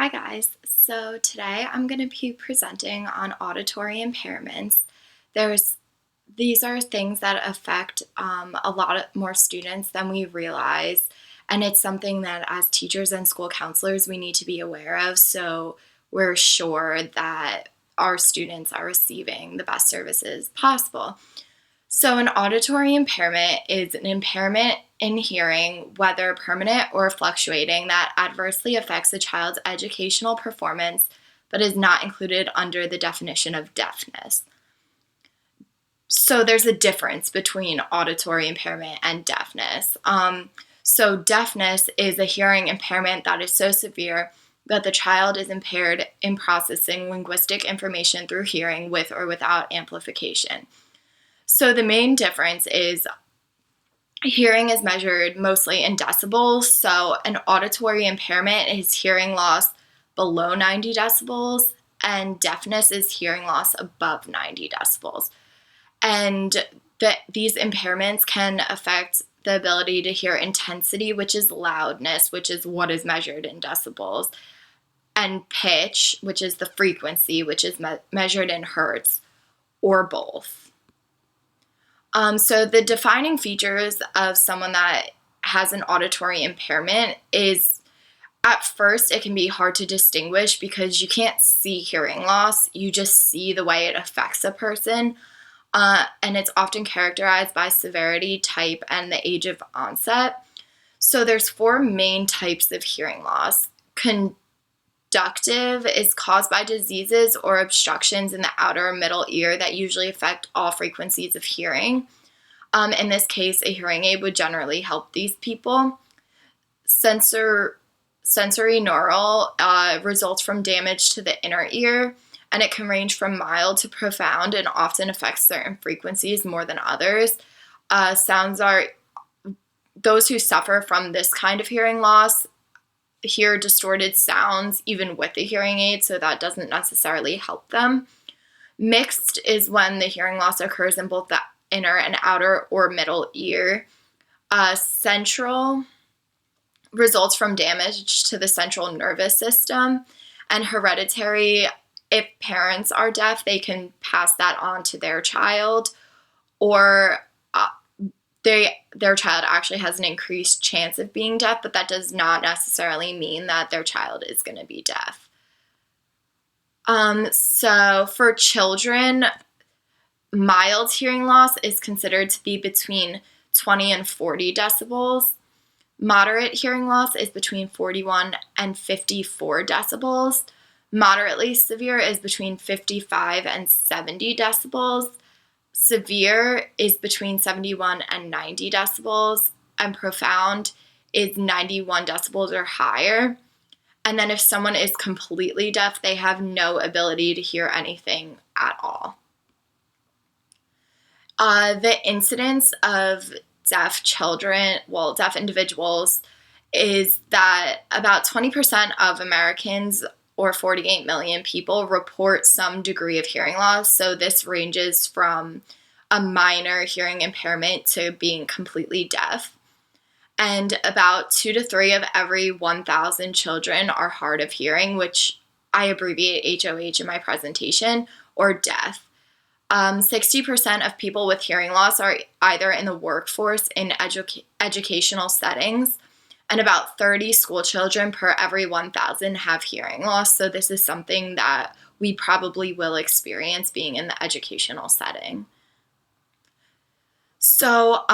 Hi guys, so today I'm going to be presenting on auditory impairments. These are things that affect a lot more students than we realize, and it's something that as teachers and school counselors we need to be aware of so we're sure that our students are receiving the best services possible. So, an auditory impairment is an impairment in hearing, whether permanent or fluctuating, that adversely affects a child's educational performance but is not included under the definition of deafness. So, there's a difference between auditory impairment and deafness. Deafness is a hearing impairment that is so severe that the child is impaired in processing linguistic information through hearing with or without amplification. So the main difference is hearing is measured mostly in decibels. So an auditory impairment is hearing loss below 90 decibels, and deafness is hearing loss above 90 decibels. And these impairments can affect the ability to hear intensity, which is loudness, which is what is measured in decibels, and pitch, which is the frequency, which is measured in hertz, or both. So the defining features of someone that has an auditory impairment is, at first, it can be hard to distinguish because you can't see hearing loss. You just see the way it affects a person. And it's often characterized by severity, type, and the age of onset. So there's four main types of hearing loss. Conductive is caused by diseases or obstructions in the outer or middle ear that usually affect all frequencies of hearing. In this case, a hearing aid would generally help these people. Sensorineural results from damage to the inner ear, and it can range from mild to profound and often affects certain frequencies more than others. Those who suffer from this kind of hearing loss hear distorted sounds even with the hearing aid, so that doesn't necessarily help them. Mixed is when the hearing loss occurs in both the inner and outer or middle ear. Central results from damage to the central nervous system, and hereditary, if parents are deaf, they can pass that on to their child, or their child actually has an increased chance of being deaf, but that does not necessarily mean that their child is going to be deaf. So for children, mild hearing loss is considered to be between 20 and 40 decibels. Moderate hearing loss is between 41 and 54 decibels. Moderately severe is between 55 and 70 decibels. Severe is between 71 and 90 decibels, and profound is 91 decibels or higher. And then if someone is completely deaf, they have no ability to hear anything at all. The incidence of deaf individuals, is that about 20% of Americans, or 48 million people, report some degree of hearing loss. So this ranges from a minor hearing impairment to being completely deaf. And about 2 to 3 of every 1,000 children are hard of hearing, which I abbreviate HOH in my presentation, or deaf. 60% of people with hearing loss are either in the workforce in educational settings, and about 30 school children per every 1,000 have hearing loss. So this is something that we probably will experience being in the educational setting. So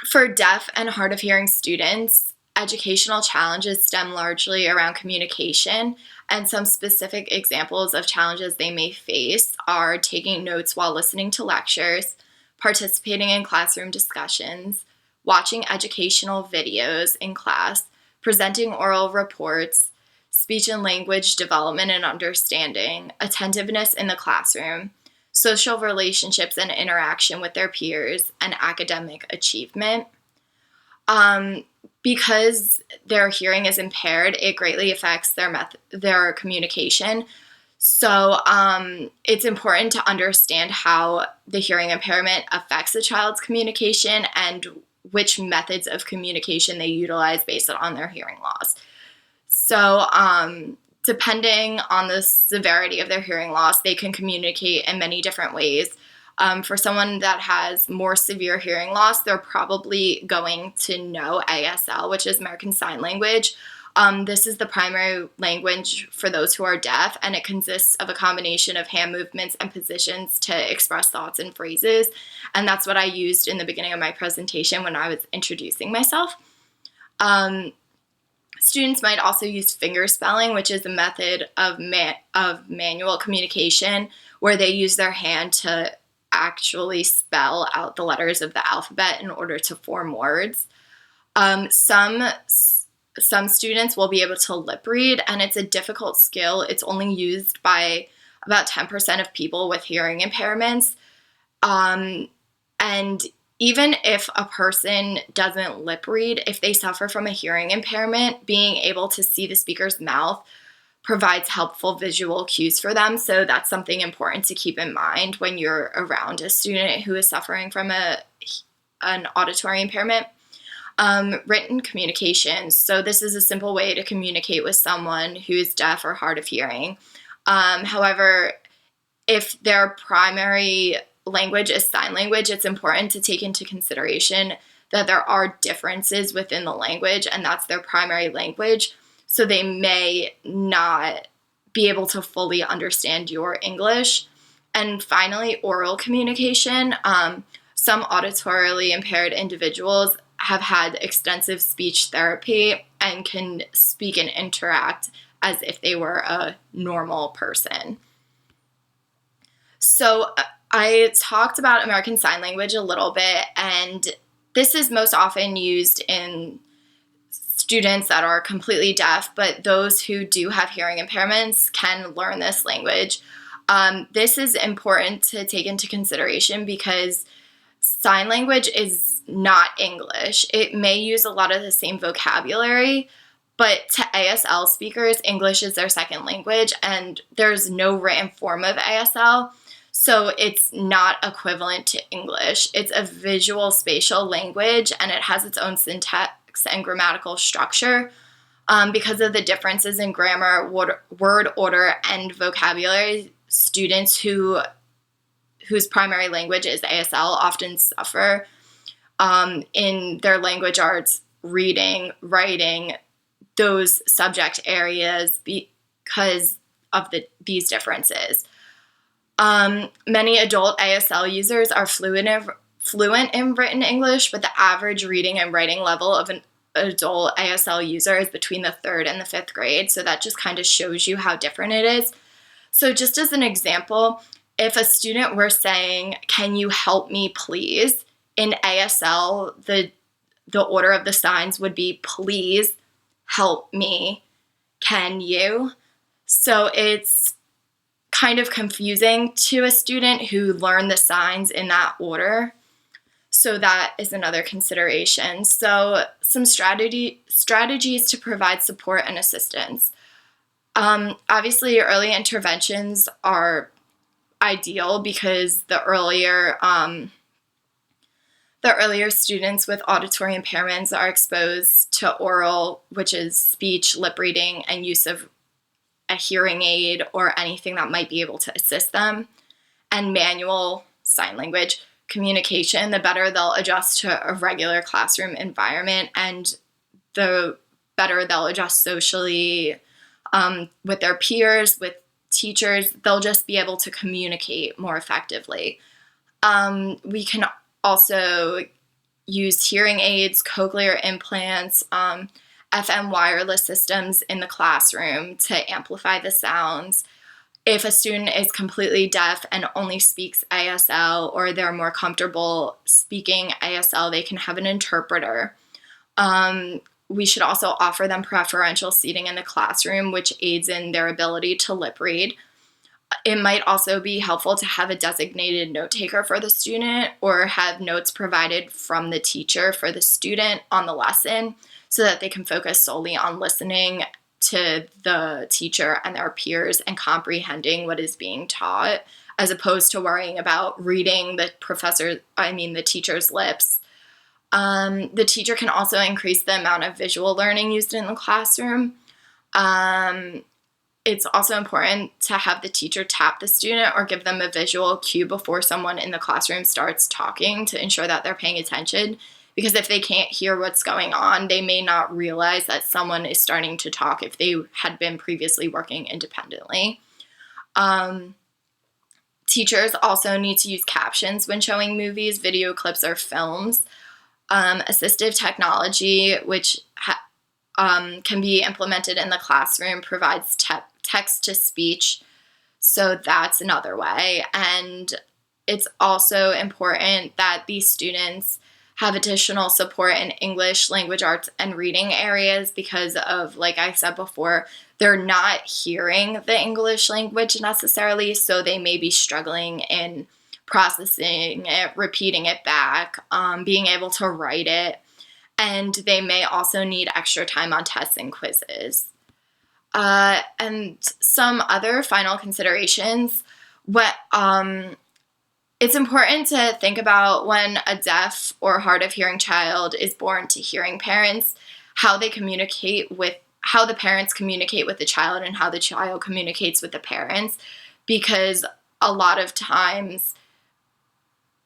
for deaf and hard of hearing students, educational challenges stem largely around communication, and some specific examples of challenges they may face are taking notes while listening to lectures, participating in classroom discussions, watching educational videos in class, presenting oral reports, speech and language development and understanding, attentiveness in the classroom, social relationships and interaction with their peers, and academic achievement. Because their hearing is impaired, it greatly affects their communication. So it's important to understand how the hearing impairment affects a child's communication and which methods of communication they utilize based on their hearing loss. So, depending on the severity of their hearing loss, they can communicate in many different ways. For someone that has more severe hearing loss, they're probably going to know ASL, which is American Sign Language. This is the primary language for those who are deaf, and it consists of a combination of hand movements and positions to express thoughts and phrases. And that's what I used in the beginning of my presentation when I was introducing myself. Students might also use fingerspelling, which is a method of manual communication where they use their hand to actually spell out the letters of the alphabet in order to form words. Some students will be able to lip read, and it's a difficult skill. It's only used by about 10% of people with hearing impairments. And even if a person doesn't lip read, if they suffer from a hearing impairment, being able to see the speaker's mouth provides helpful visual cues for them. So that's something important to keep in mind when you're around a student who is suffering from an auditory impairment. Written communication. So this is a simple way to communicate with someone who is deaf or hard of hearing. However, if their primary language is sign language, it's important to take into consideration that there are differences within the language, and that's their primary language. So they may not be able to fully understand your English. And finally, oral communication. Some auditorily impaired individuals have had extensive speech therapy and can speak and interact as if they were a normal person. So I talked about American Sign Language a little bit, and this is most often used in students that are completely deaf, but those who do have hearing impairments can learn this language. This is important to take into consideration because sign language is not English. It may use a lot of the same vocabulary, but to ASL speakers, English is their second language, and there's no written form of ASL. So it's not equivalent to English. It's a visual spatial language, and it has its own syntax and grammatical structure. Because of the differences in grammar, word order, and vocabulary, students whose primary language is ASL often suffer in their language arts, reading, writing, those subject areas because of these differences. Many adult ASL users are fluent in written English, but the average reading and writing level of an adult ASL user is between the 3rd and the 5th grade. So that just kind of shows you how different it is. So just as an example, if a student were saying, "Can you help me please?" in ASL, the order of the signs would be "please help me, can you?" So it's kind of confusing to a student who learned the signs in that order. So that is another consideration. So some strategies to provide support and assistance. Obviously, early interventions are ideal because the earlier students with auditory impairments are exposed to oral, which is speech, lip reading, and use of a hearing aid or anything that might be able to assist them, and manual sign language communication, the better they'll adjust to a regular classroom environment, and the better they'll adjust socially with their peers, with teachers. They'll just be able to communicate more effectively. We can also use hearing aids, cochlear implants, FM wireless systems in the classroom to amplify the sounds. If a student is completely deaf and only speaks ASL, or they're more comfortable speaking ASL, they can have an interpreter. We should also offer them preferential seating in the classroom, which aids in their ability to lip read. It might also be helpful to have a designated note taker for the student, or have notes provided from the teacher for the student on the lesson so that they can focus solely on listening to the teacher and their peers and comprehending what is being taught, as opposed to worrying about reading the teacher's lips. The teacher can also increase the amount of visual learning used in the classroom. It's also important to have the teacher tap the student or give them a visual cue before someone in the classroom starts talking to ensure that they're paying attention. Because if they can't hear what's going on, they may not realize that someone is starting to talk if they had been previously working independently. Teachers also need to use captions when showing movies, video clips, or films. Assistive technology, which can be implemented in the classroom, provides text to speech. So that's another way. And it's also important that these students have additional support in English, language arts, and reading areas because of, like I said before, they're not hearing the English language necessarily, so they may be struggling in processing it, repeating it back, being able to write it, and they may also need extra time on tests and quizzes. And some other final considerations. It's important to think about when a deaf or hard of hearing child is born to hearing parents, how the parents communicate with the child and how the child communicates with the parents, because a lot of times,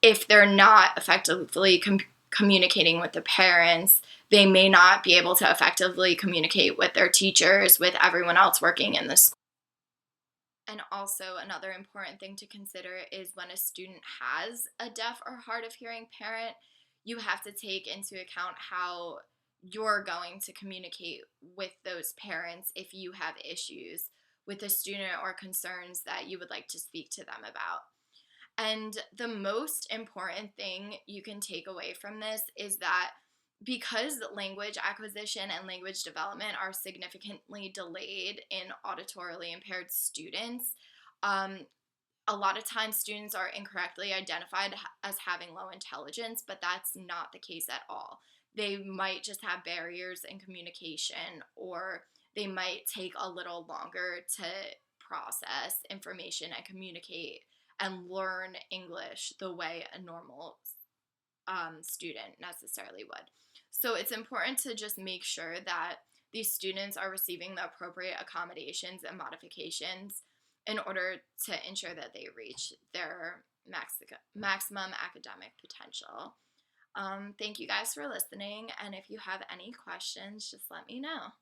if they're not effectively communicating with the parents, they may not be able to effectively communicate with their teachers, with everyone else working in the school. And also, another important thing to consider is when a student has a deaf or hard of hearing parent, you have to take into account how you're going to communicate with those parents if you have issues with the student or concerns that you would like to speak to them about. And the most important thing you can take away from this is that because language acquisition and language development are significantly delayed in auditorily impaired students, um, a lot of times students are incorrectly identified as having low intelligence, but that's not the case at all. They might just have barriers in communication, or they might take a little longer to process information and communicate and learn English the way a normal student necessarily would. So it's important to just make sure that these students are receiving the appropriate accommodations and modifications in order to ensure that they reach their maximum academic potential. Thank you guys for listening, and if you have any questions, just let me know.